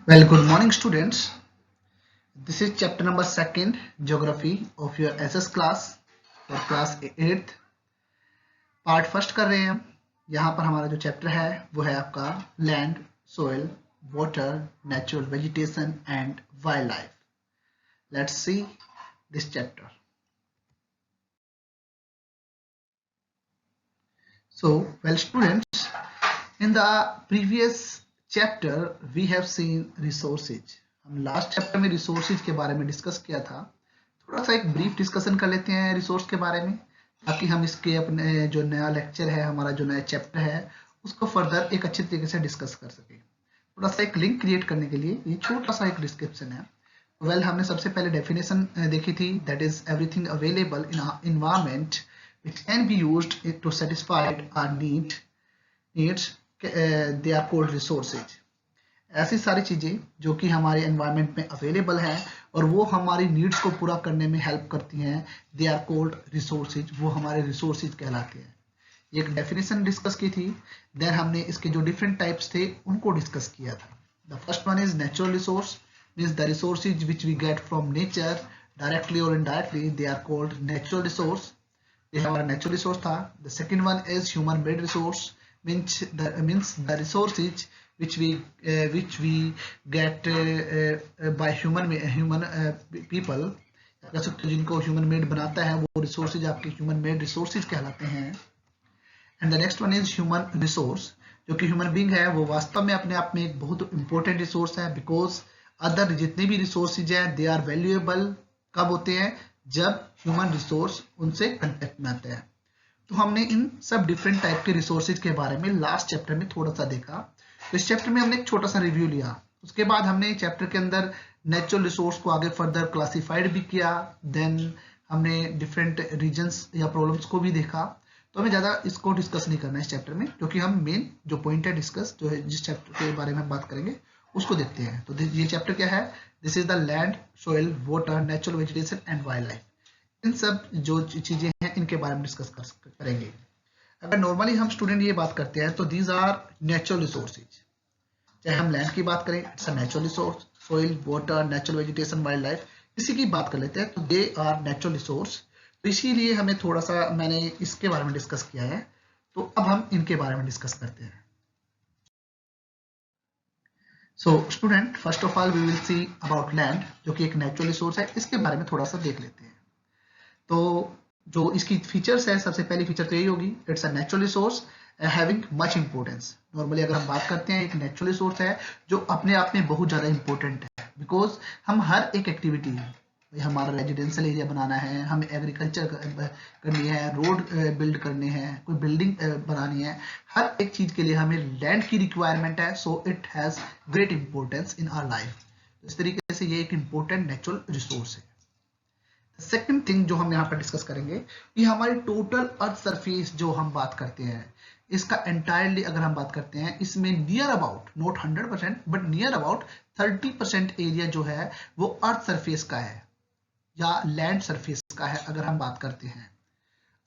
Well, good morning, students. This is chapter number second, geography of your SS class for class 8th. Part first कर रहे हैं हम. यहाँ पर हमारा जो चैप्टर है वो है आपका land, soil, water, natural vegetation and wild life. Let's see this chapter. So, well, students, in the previous chapter we have seen resources. हम लास्ट चैप्टर में रिसोर्सेज के बारे में डिस्कस किया था. थोड़ा सा एक ब्रीफ डिस्कशन कर लेते हैं रिसोर्स के बारे में, ताकि हम इसके अपने जो नया लेक्चर है, हमारा जो नया चैप्टर है, उसको फर्दर एक अच्छे तरीके से डिस्कस कर सके. थोड़ा सा एक लिंक क्रिएट करने के लिए ये छोटा सा एक डिस्क्रिप्शन है. वेल, हमने सबसे पहले डेफिनेशन देखी थी, that is everything available in environment which can be used to satisfy our needs, they are called resources. ऐसी सारी चीजें जो कि हमारे एनवायरनमेंट में अवेलेबल हैं और वो हमारी नीड्स को पूरा करने में हेल्प करती हैं, दे आर कोल्ड रिसोर्सेज. वो हमारे रिसोर्सेज कहलाते हैं. एक डेफिनेशन डिस्कस की थी. देन हमने इसके जो डिफरेंट टाइप्स थे उनको डिस्कस किया था. The first one is natural resource, means the resources which we get from nature directly और indirectly, they are called natural resource. ये हमारा नेचुरल रिसोर्स था. The second one is human made resource, means the resources which we get by human people, कह सकते हो जिनको human made बनाता है, वो रिसोर्सेज आपके ह्यूमन मेड रिसोर्सेज कहलाते हैं. And the next one is human resource, जो कि ह्यूमन बीइंग है वो वास्तव में अपने आप में एक बहुत इंपॉर्टेंट रिसोर्स है, बिकॉज अदर जितने भी रिसोर्सेज हैं दे आर वैल्यूएबल. कब होते हैं? जब ह्यूमन रिसोर्स उनसे कंटेक्ट में आते हैं. तो हमने इन सब डिफरेंट टाइप के रिसोर्सेज के बारे में लास्ट चैप्टर में थोड़ा सा देखा. तो इस चैप्टर में हमने एक छोटा सा रिव्यू लिया. उसके बाद हमने चैप्टर के अंदर नेचुरल रिसोर्स को आगे फर्दर क्लासिफाइड भी किया. देन हमने डिफरेंट रीजन्स या प्रॉब्लम्स को भी देखा. तो हमें ज़्यादा इसको डिस्कस नहीं करना है इस चैप्टर में, क्योंकि हम मेन जो पॉइंट है डिस्कस जो है जिस चैप्टर के बारे में हम बात करेंगे उसको देखते हैं. तो ये चैप्टर क्या है? This is the land, soil, water, natural vegetation and wild life. इन सब जो चीजें हैं इनके बारे में डिस्कस करेंगे. अगर नॉर्मली हम स्टूडेंट ये बात करते हैं तो दीज आर नेचुरल रिसोर्सेज. चाहे हम लैंड की बात करें, it's a natural resource. Soil, water, natural vegetation, wild life, इसी की बात कर लेते हैं तो दे आर नेचुरल रिसोर्स. तो इसीलिए हमें थोड़ा सा मैंने इसके बारे में डिस्कस किया है. तो अब हम इनके बारे में डिस्कस करते हैं. So student, first of all we will see about land, जो कि एक नेचुरल रिसोर्स है. इसके बारे में थोड़ा सा देख लेते हैं. तो जो इसकी फीचर्स है, सबसे पहली फीचर तो यही होगी, it's a natural resource having much importance. Normally अगर हम बात करते हैं, एक नेचुरल रिसोर्स है जो अपने आप में बहुत ज़्यादा इंपॉर्टेंट है, बिकॉज हम हर एक एक्टिविटी, हमारा रेजिडेंशियल एरिया बनाना है, हमें एग्रीकल्चर करनी है, रोड बिल्ड करने हैं, कोई बिल्डिंग बनानी है, हर एक चीज़ के लिए हमें लैंड की रिक्वायरमेंट है. So it has great importance in our life. इस तरीके से ये एक इंपॉर्टेंट नेचुरल रिसोर्स है. सेकंड थिंग जो हम यहाँ पर डिस्कस करेंगे, ये हमारी टोटल अर्थ सरफेस जो हम बात करते हैं, इसका एंटायरली अगर हम बात करते हैं, इसमें near about, not 100% but near about 30% area जो है वो अर्थ सरफेस का है या लैंड सरफेस का है. अगर हम बात करते हैं,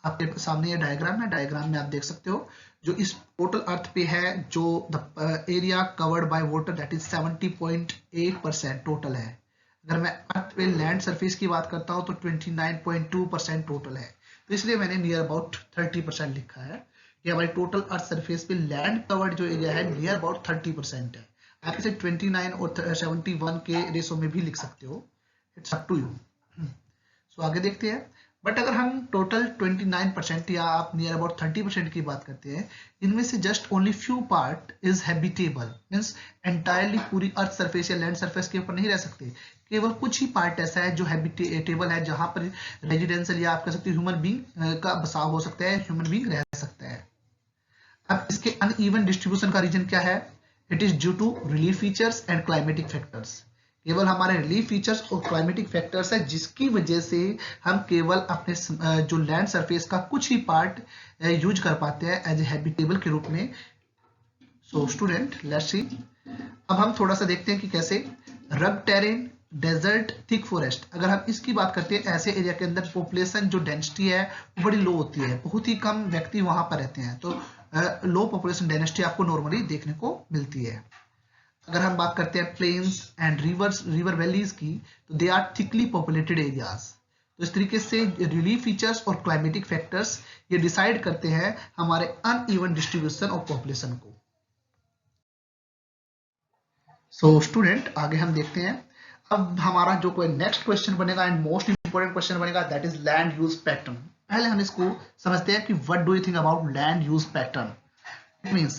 आपके सामने ये डायग्राम है, डायग्राम में आप देख सकते हो जो इस टोटल अर्थ पे है, जो the area covered by water, that is 70.8% total है. अगर मैं अर्थ पे लैंड सरफेस की बात करता हूं तो 29.2% टोटल है. तो इसलिए मैंने नियर अबाउट 30% लिखा है कि हमारी टोटल अर्थ सरफेस पे लैंड कवर्ड जो एरिया है नियर अबाउट 30% है. आप इसे 29 और 71 के रेशो में भी लिख सकते हो, इट्स अप टू यू. सो आगे देखते हैं. बट अगर हम टोटल 29% या आप नियर अबाउट 30% की बात करते हैं, इनमें से just only few part is habitable, means entirely पूरी अर्थ सरफेस या लैंड सरफेस के ऊपर नहीं रह सकते. केवल कुछ ही पार्ट ऐसा है जो हैबिटेबल है, जहां पर रेजिडेंशियल या आप कह सकते हो ह्यूमन बीइंग का बसाव हो सकता है, ह्यूमन बीइंग रह सकता है. अब इसके अनइवन डिस्ट्रीब्यूशन का रीजन क्या है? It is due to relief features and climatic factors. केवल हमारे रिलीफ फीचर्स और क्लाइमेटिक फैक्टर्स है, जिसकी वजह से हम केवल अपने जो लैंड सरफेस का कुछ ही पार्ट यूज कर पाते हैं एज ए हैबिटेबल के रूप में. So student, let's see. अब हम थोड़ा सा देखते हैं कि कैसे रग टेरेन, डेजर्ट, थिक फॉरेस्ट. अगर हम इसकी बात करते हैं, ऐसे एरिया के अंदर पॉपुलेशन जो डेंसिटी है वो बड़ी लो होती है, बहुत ही कम व्यक्ति वहां पर रहते हैं. तो लो पॉपुलेशन डेंसिटी आपको नॉर्मली देखने को मिलती है. अगर हम बात करते हैं प्लेन्स एंड रिवर वैलीज की, तो they are thickly populated areas. तो इस तरीके से रिलीफ फीचर्स और क्लाइमेटिक फैक्टर्स ये डिसाइड करते हैं हमारे अनइवन डिस्ट्रीब्यूशन ऑफ पॉपुलेशन को। सो स्टूडेंट, आगे हम देखते हैं। अब हमारा जो कोई नेक्स्ट क्वेश्चन बनेगा एंड मोस्ट इंपोर्टेंट क्वेश्चन बनेगा, that is land use pattern. पहले हम इसको समझते हैं कि what do you think about land use pattern. It means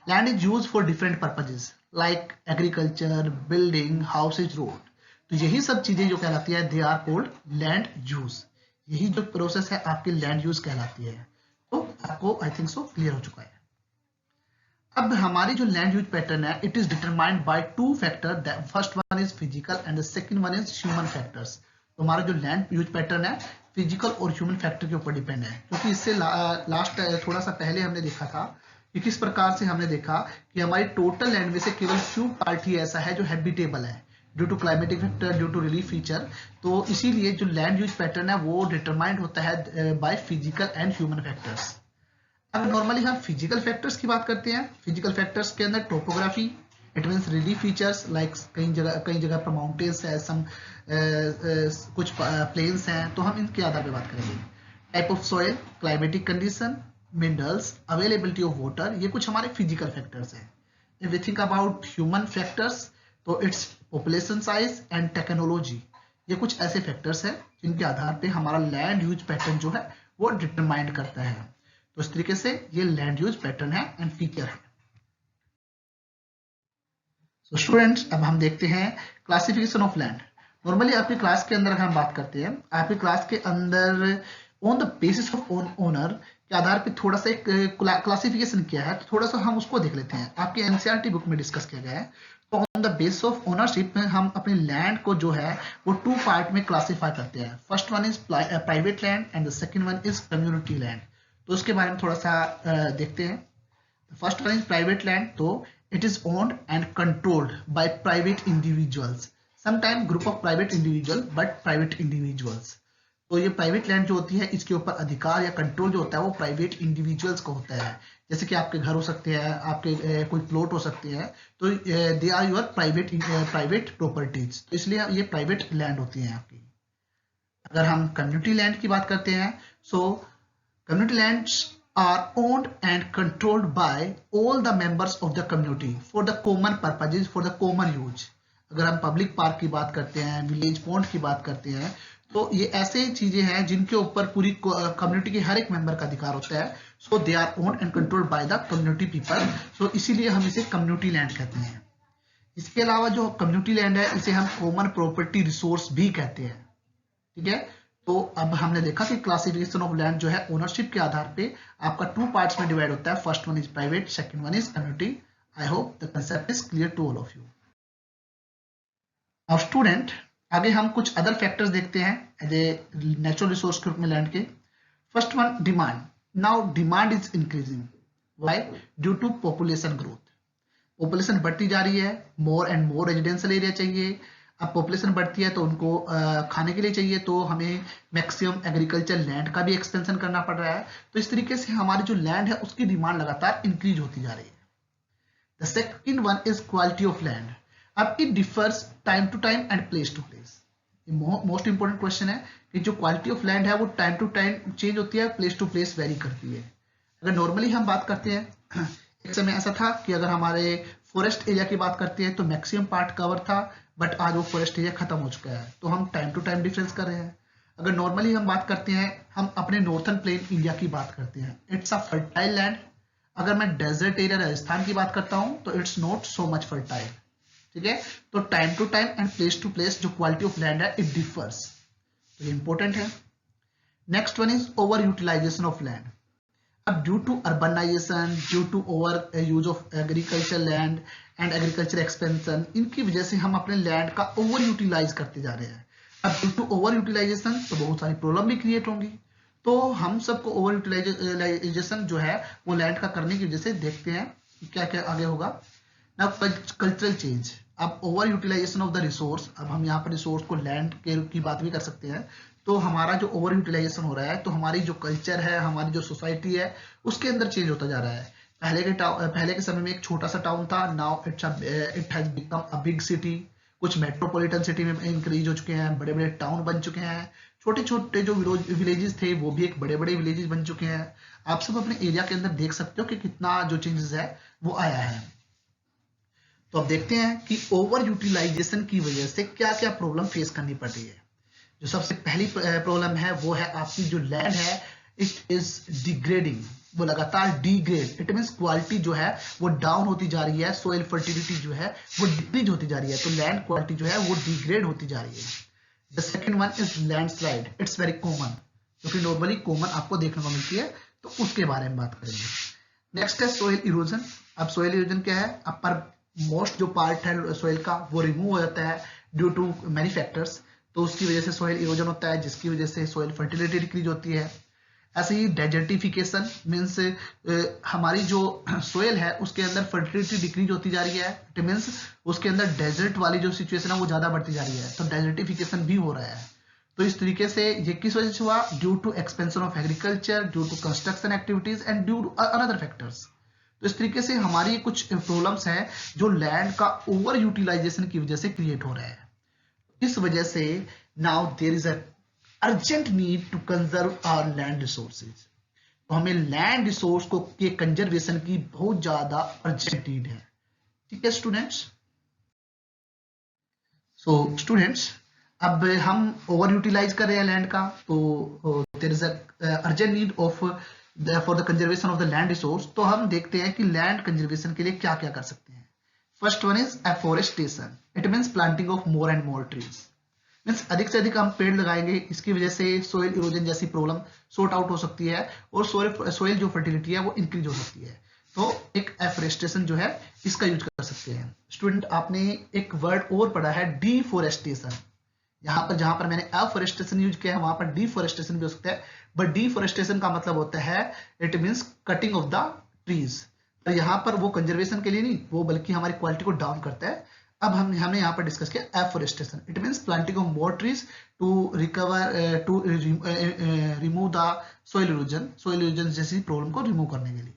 land is used for different purposes like agriculture, building, houses, road. तो यही सब चीजें जो कहलाती है they are called land use. यही जो प्रोसेस है आपकी land use कहलाती है। तो आपको I think so क्लियर हो चुका है। अब हमारी जो लैंड यूज पैटर्न है, it is determined by two factor. First one is physical and the second one is human factors. तो हमारा जो लैंड यूज पैटर्न है फिजिकल और ह्यूमन फैक्टर के ऊपर डिपेंड है, क्योंकि इससे लास्ट थोड़ा सा पहले हमने देखा था कि किस प्रकार से हमने देखा कि हमारी टोटल लैंड में से केवल फ्यू पार्ट ही ऐसा है जो हैबिटेबल है due to climatic factor, due to relief feature. तो इसीलिए जो लैंड यूज पैटर्न है वो डिटरमाइंड होता है by physical and human factors. अब नॉर्मली हम फिजिकल फैक्टर्स की बात करते हैं। फिजिकल फैक्टर्स के अंदर topography, it means relief features like कई जगह पर माउंटेन्स है, कुछ प्लेन्स हैं, तो हम इनके आधार पे बात करेंगे। Type of soil, climatic condition, minerals, availability of water, ये कुछ हमारे फिजिकल फैक्टर्स हैं। If we think about human factors, तो it's population size and technology, ये कुछ ऐसे फैक्टर्स हैं जिनके आधार पे हमारा लैंड यूज पैटर्न जो है वो डिटरमाइंड करता है। तो इस तरीके से ये लैंड यूज पैटर्न है एंड फीचर है। सो स्टूडेंट्स, अब हम देखते हैं क्लासिफिकेशन ऑफ लैंड। नॉर्मली आपकी क्लास के अंदर अगर हम बात करते हैं, आपकी क्लास के अंदर on the basis of owner के आधार पे थोड़ा सा एक क्लासिफिकेशन किया है, तो थोड़ा सा हम उसको देख लेते हैं। आपके एनसीईआरटी बुक में डिस्कस किया गया है। तो on the basis of ownership में हम अपने लैंड को जो है वो टू पार्ट में क्लासीफाई करते हैं। First one is private land and the second one is community land. तो उसके बारे में थोड़ा सा देखते हैं। First one is private land. तो it is owned and controlled by private individuals, sometime group of private individual, but private individuals. तो ये प्राइवेट लैंड जो होती है इसके ऊपर अधिकार या कंट्रोल जो होता है वो प्राइवेट इंडिविजुअल्स का होता है। जैसे कि आपके घर हो सकते हैं, आपके कोई प्लॉट हो सकते हैं, तो they are your private properties, तो इसलिए ये प्राइवेट लैंड होती है आपकी। अगर हम कम्युनिटी लैंड की बात करते हैं, सो community lands are owned and controlled by all the members of the community for the common purposes, for the common use. अगर हम पब्लिक पार्क की बात करते हैं, विलेज पॉन्ड की बात करते हैं, तो ये ऐसे चीजें हैं जिनके ऊपर पूरी कम्युनिटी के हर एक मेंबर का अधिकार होता है। So they are owned and controlled by the community people. So इसीलिए हम इसे कम्युनिटी लैंड कहते हैं। इसके अलावा जो कम्युनिटी लैंड है इसे हम कॉमन प्रॉपर्टी रिसोर्स भी कहते हैं। ठीक है। तो अब हमने देखा कि क्लासिफिकेशन ऑफ लैंड जो है ओनरशिप के आधार पे आपका टू पार्ट्स में डिवाइड होता है। First one is private, second one is community. I hope the concept is clear to all of you. अब स्टूडेंट, आगे हम कुछ अदर फैक्टर्स देखते हैं एज ए नेचुरल रिसोर्स के रूप में लैंड के। First one, demand. Now demand is increasing, why? Due to population growth. Population बढ़ती जा रही है, more and more residential area चाहिए। अब पॉपुलेशन बढ़ती है तो उनको खाने के लिए चाहिए, तो हमें मैक्सिमम एग्रीकल्चर लैंड का भी एक्सपेंशन करना पड़ रहा है। तो इस तरीके से हमारी जो लैंड है उसकी डिमांड लगातार इंक्रीज होती जा रही है। The second one is quality of land. अब it differs time to time and place to place. Most important question है कि जो क्वालिटी ऑफ लैंड है वो टाइम टू टाइम चेंज होती है, प्लेस टू प्लेस वेरी करती है। अगर नॉर्मली हम बात करते हैं, एक समय ऐसा था कि अगर हमारे फॉरेस्ट एरिया की बात करते हैं तो मैक्सिमम पार्ट कवर था, बट आज वो फॉरेस्ट एरिया खत्म हो चुका है, तो हम टाइम टू टाइम डिफरेंस कर रहे हैं। अगर नॉर्मली हम बात करते हैं, हम अपने नॉर्थन प्लेन इंडिया की बात करते हैं, इट्स अ फर्टाइल लैंड। अगर मैं डेजर्ट एरिया राजस्थान की बात करता हूं तो it's not so much fertile. ठीक है। तो time to time and place to place जो क्वालिटी ऑफ लैंड है इट डिफर्स, तो ये इंपॉर्टेंट है। Next one is over utilization of land. अब due to urbanization, due to over use of agriculture land and agriculture expansion, इनकी वजह से हम अपने लैंड का ओवर यूटिलाइज करते जा रहे हैं। अब ड्यू टू ओवर यूटिलाइजेशन तो बहुत सारी प्रॉब्लम भी क्रिएट होंगी। तो हम सबको ओवर यूटिलाइजेशन जो है वो लैंड का करने की वजह से देखते हैं कि क्या क्या आगे होगा। Now cultural change. अब over utilization of the resource, अब हम यहाँ पर रिसोर्स को लैंड की बात भी कर सकते हैं। तो हमारा जो ओवर यूटिलाइजेशन हो रहा है तो हमारी जो कल्चर है, हमारी जो सोसाइटी है उसके अंदर चेंज होता जा रहा है। पहले के समय में एक छोटा सा टाउन था, now it has become a big city. कुछ मेट्रोपॉलिटन सिटी में इंक्रीज हो चुके हैं, बड़े बड़े टाउन बन चुके हैं। छोटे छोटे जो विलेजेस थे वो भी एक बड़े बड़े विलेजेस बन चुके हैं। आप सब अपने एरिया के अंदर देख सकते हो कि कितना जो चेंजेस है वो आया है। तो अब देखते हैं कि ओवर यूटिलाइजेशन की वजह से क्या क्या प्रॉब्लम फेस करनी पड़ रही है। जो सबसे पहली प्रॉब्लम है वो है आपकी जो लैंड है, इट इज डिग्रेडिंग। वो लगातार डिग्रेड, इट मीन्स क्वालिटी जो है वो डाउन होती जा रही है, सोइल फर्टिलिटी जो है वो डिक्रीज होती जा रही है, तो लैंड क्वालिटी जो है वो डिग्रेड होती जा रही है। The second one is landslide, it's very common, जो कि नॉर्मली कॉमन आपको देखने को मिलती है, तो उसके बारे में बात करेंगे। नेक्स्ट है सोइल इरोजन। अब सोइल इरोजन क्या है, अपर मोस्ट जो पार्ट है सोइल का वो रिमूव हो जाता है ड्यू टू मैनी फैक्टर्स, तो उसकी वजह से सोइल इरोजन होता है, जिसकी वजह से सोइल फर्टिलिटी डिक्रीज होती है। ऐसे ही डेजर्टिफिकेशन मीन्स हमारी जो सोइल है उसके अंदर फर्टिलिटी डिक्रीज होती जा रही है, इट मीन्स उसके अंदर डेजर्ट वाली जो सिचुएशन है वो ज्यादा बढ़ती जा रही है, तो डेजर्टिफिकेशन भी हो रहा है। तो इस तरीके से ये किस वजह से हुआ, due to expansion of agriculture, due to construction activities and due to another factors. तो इस तरीके से हमारी कुछ प्रॉब्लम्स हैं जो लैंड का ओवर यूटिलाइजेशन की वजह से क्रिएट हो रहा है। इस वजह से now there is a urgent need to conserve our land resources. तो हमें लैंड रिसोर्स को के कंजर्वेशन की बहुत ज्यादा अर्जेंट नीड है। ठीक है स्टूडेंट्स। सो स्टूडेंट्स, अब हम ओवर यूटिलाइज कर रहे हैं लैंड का, तो there is a urgent need of for the conservation of the land resource. तो हम देखते हैं कि लैंड कंजर्वेशन के लिए क्या क्या कर सकते हैं। First one is afforestation, it means planting of more and more trees. Means अधिक से अधिक हम पेड़ लगाएंगे, इसकी वजह से सोइल इरोजन जैसी प्रॉब्लम सॉर्ट आउट हो सकती है और सोइल जो फर्टिलिटी है वो इंक्रीज हो सकती है। तो एक एफोरेस्टेशन जो है इसका यूज कर सकते हैं। स्टूडेंट, आपने एक वर्ड और पढ़ा है डिफोरेस्टेशन। यहाँ पर जहां पर मैंने एफोरेस्टेशन यूज किया है वहां पर डिफोरेस्टेशन भी हो सकता है, बट डिफोरेस्टेशन का मतलब होता है it means cutting of the trees. तो यहाँ पर वो कंजर्वेशन के लिए नहीं, वो बल्कि हमारी क्वालिटी को डाउन करता है। अब हमने यहाँ पर डिस्कस किया afforestation, it means planting of more trees to recover to remove the soil erosion जैसी प्रॉब्लम को रिमूव करने के लिए।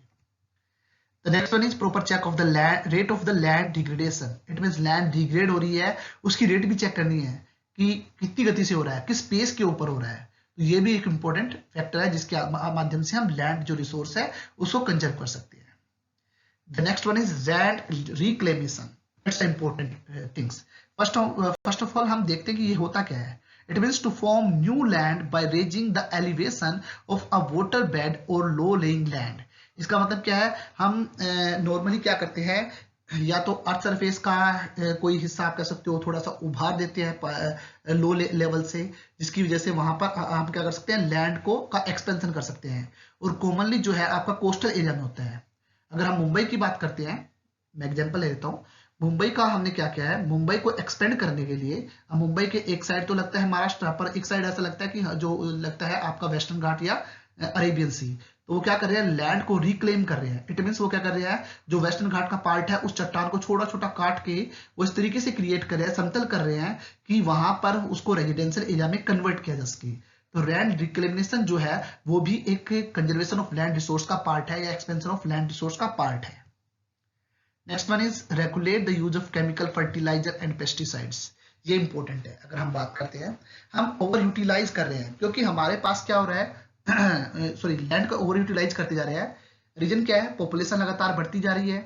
The next one is proper check of the land rate of the land degradation. It means land degrade हो रही है, उसकी rate भी चेक करनी है कि कितनी गति से हो रहा है, किस पेस के ऊपर हो रहा है। तो ये भी एक इंपॉर्टेंट फैक्टर है जिसके माध्यम से हम लैंड जो रिसोर्स है उसको कंजर्व कर सकते हैं। The next one is land reclamation. That's important things. First of all हम देखते हैं कि ये होता क्या है। It means to form new land by raising the elevation of a water bed or low lying land. इसका मतलब क्या है, हम नॉर्मली क्या करते हैं, या तो अर्थ सरफेस का कोई हिस्सा आप कह सकते हो थोड़ा सा उभार देते हैं लो लेवल से, जिसकी वजह से वहां पर हम क्या कर सकते हैं, लैंड को का एक्सपेंशन कर सकते हैं। और कॉमनली जो है आपका कोस्टल एरिया में होता है। अगर हम मुंबई की बात करते हैं, मैं एग्जांपल ले लेता हूँ, मुंबई का हमने क्या किया है, मुंबई को एक्सपेंड करने के लिए मुंबई के एक साइड तो लगता है महाराष्ट्र, पर एक साइड ऐसा लगता है कि जो लगता है आपका वेस्टर्न घाट या अरेबियन सी। तो वो क्या कर रहे हैं, लैंड को रिक्लेम कर रहे हैं। इट मीन्स वो क्या कर रहे हैं, जो वेस्टर्न घाट का पार्ट है उस चट्टान को छोटा छोटा काट के वो इस तरीके से क्रिएट कर रहे हैं, समतल कर रहे हैं कि वहां पर उसको रेजिडेंशियल एरिया में कन्वर्ट किया जा सके। तो लैंड रिक्लेमेशन जो है वो भी एक कंजर्वेशन ऑफ लैंड रिसोर्स का पार्ट है या एक्सपेंशन ऑफ लैंड रिसोर्स का पार्ट है। Next one is regulate the use of chemical fertilizer and pesticides. ये इंपॉर्टेंट है। अगर हम बात करते हैं, हम ओवर यूटिलाइज कर रहे हैं क्योंकि हमारे पास क्या हो रहा है, सॉरी लैंड को ओवर यूटिलाइज करते जा रहे हैं। रीजन क्या है, पॉपुलेशन लगातार बढ़ती जा रही है।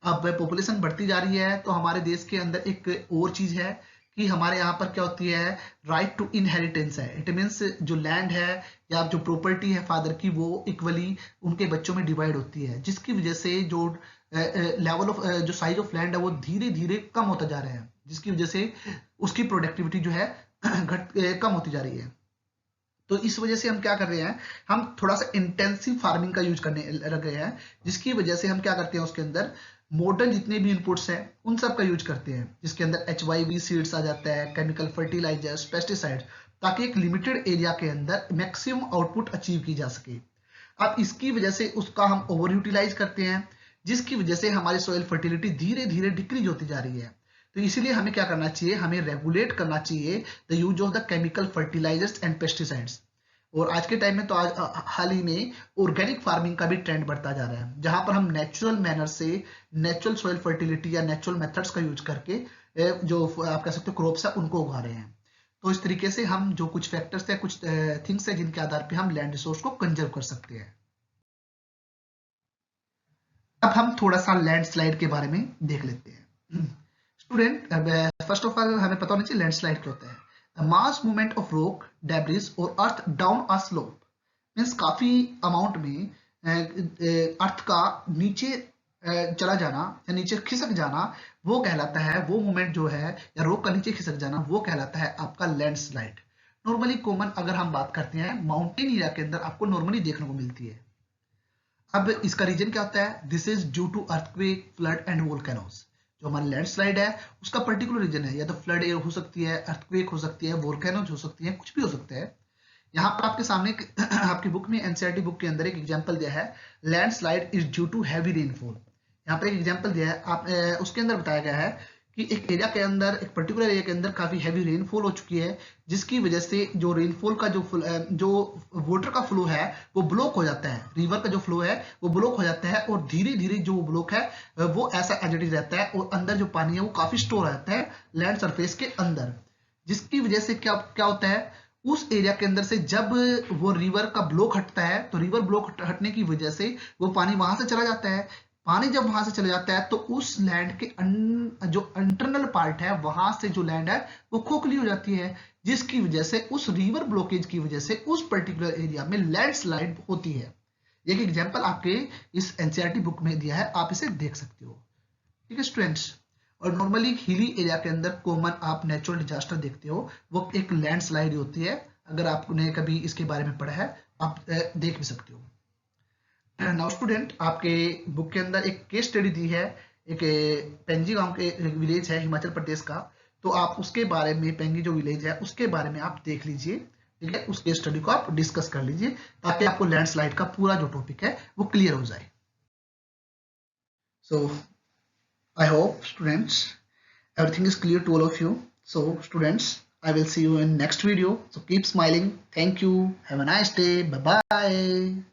अब पॉपुलेशन बढ़ती जा रही है तो हमारे देश के अंदर एक और चीज है कि हमारे यहाँ पर क्या होती है, राइट टू इनहेरिटेंस है। इट मीन्स जो लैंड है या जो प्रॉपर्टी है फादर की वो इक्वली उनके बच्चों में डिवाइड होती है, जिसकी वजह से जो लेवल ऑफ जो साइज ऑफ लैंड है वो धीरे धीरे कम होता जा रहा है, जिसकी वजह से उसकी प्रोडक्टिविटी जो है कम होती जा रही है। तो इस वजह से हम क्या कर रहे हैं, हम थोड़ा सा इंटेंसिव फार्मिंग का यूज करने लग गए हैं, जिसकी वजह से हम क्या करते हैं, उसके अंदर मॉडर्न जितने भी इनपुट्स हैं उन सब का यूज करते हैं, जिसके अंदर HYV सीड्स आ जाता है, केमिकल फर्टिलाइजर्स, पेस्टिसाइड्स, ताकि एक लिमिटेड एरिया के अंदर मैक्सिमम आउटपुट अचीव की जा सके। अब इसकी वजह से उसका हम ओवर यूटिलाइज करते हैं, जिसकी वजह से हमारी सॉइल फर्टिलिटी धीरे धीरे डिक्रीज होती जा रही है। तो इसीलिए हमें क्या करना चाहिए, हमें रेगुलेट करना चाहिए the use of the chemical fertilizers and pesticides. और आज के टाइम में तो हाल ही में ऑर्गेनिक फार्मिंग का भी ट्रेंड बढ़ता जा रहा है, जहां पर हम नेचुरल मैनर से नेचुरल सॉइल फर्टिलिटी या नेचुरल मेथड्स का यूज करके जो आप कह सकते हो क्रॉप्स है उनको उगा रहे हैं। तो इस तरीके से हम जो कुछ फैक्टर्स है, कुछ थिंग्स है जिनके आधार पे हम लैंड रिसोर्स को कंजर्व कर सकते हैं। अब हम थोड़ा सा लैंडस्लाइड के बारे में देख लेते हैं। स्टूडेंट, फर्स्ट ऑफ ऑल हमें पता होना चाहिए लैंडस्लाइड क्या होता है। Mass movement of rock, debris और earth down a slope, means काफी अमाउंट में अर्थ का नीचे चला जाना या नीचे खिसक जाना, वो कहलाता है, वो मूवमेंट जो है या रॉक का नीचे खिसक जाना वो कहलाता है आपका लैंडस्लाइड। नॉर्मली कॉमन अगर हम बात करते हैं माउंटेन एरिया के अंदर आपको नॉर्मली देखने को मिलती है। अब इसका रीजन क्या होता है? This is due to earthquake, flood and volcanoes. जो हमारा लैंडस्लाइड है उसका पर्टिकुलर रीजन है, या तो फ्लड हो सकती है, अर्थक्वेक हो सकती है, वोल्केनोज हो सकती है, कुछ भी हो सकता है। यहाँ पर आपके सामने आपकी बुक में, एनसीईआरटी बुक के अंदर एक एग्जांपल दिया है, landslide is due to heavy rainfall. यहाँ पर एक एग्जांपल दिया है, आप उसके अंदर बताया गया है कि एक एरिया के अंदर, एक पर्टिकुलर एरिया के अंदर काफी हैवी रेनफॉल हो चुकी है, जिसकी वजह से जो रेनफॉल का जो वाटर का फ्लो है वो ब्लॉक हो जाता है, रिवर का जो फ्लो है वो ब्लॉक हो जाता है, और धीरे धीरे जो ब्लॉक है वो ऐसा एज इट इज रहता है, और अंदर जो पानी है वो काफी स्टोर रहता है लैंड सरफेस के अंदर, जिसकी वजह से क्या क्या होता है, उस एरिया के अंदर से जब वो रिवर का ब्लॉक हटता है, तो रिवर ब्लॉक हटने की वजह से वो पानी वहां से चला जाता है। पानी जब वहां से चले जाता है तो उस लैंड के जो इंटरनल पार्ट है वहां से जो लैंड है वो खोखली हो जाती है, जिसकी वजह से उस रिवर ब्लॉकेज की वजह से उस पर्टिकुलर एरिया में लैंडस्लाइड होती है। एक एग्जांपल आपके इस एनसीईआरटी बुक में दिया है, आप इसे देख सकते हो। ठीक है स्टूडेंट्स, और नॉर्मली हिली एरिया के अंदर कॉमन आप नेचुरल डिजास्टर देखते हो वो एक लैंडस्लाइड होती है। अगर आपने कभी इसके बारे में पढ़ा है आप देख भी सकते हो। नाउ स्टूडेंट, आपके बुक के अंदर एक केस स्टडी दी है, एक पेंजी गांव के विलेज है हिमाचल प्रदेश का, तो आप उसके बारे में, पेंगी जो विलेज है उसके बारे में आप देख लीजिए। ठीक है, उस केस स्टडी को आप डिस्कस कर लीजिए ताकि आपको लैंडस्लाइड का पूरा जो टॉपिक है वो क्लियर हो जाए। So I hope students everything is clear to all of you. So students, I will see you in next video. So keep smiling. Thank you. Have a nice day. Bye bye.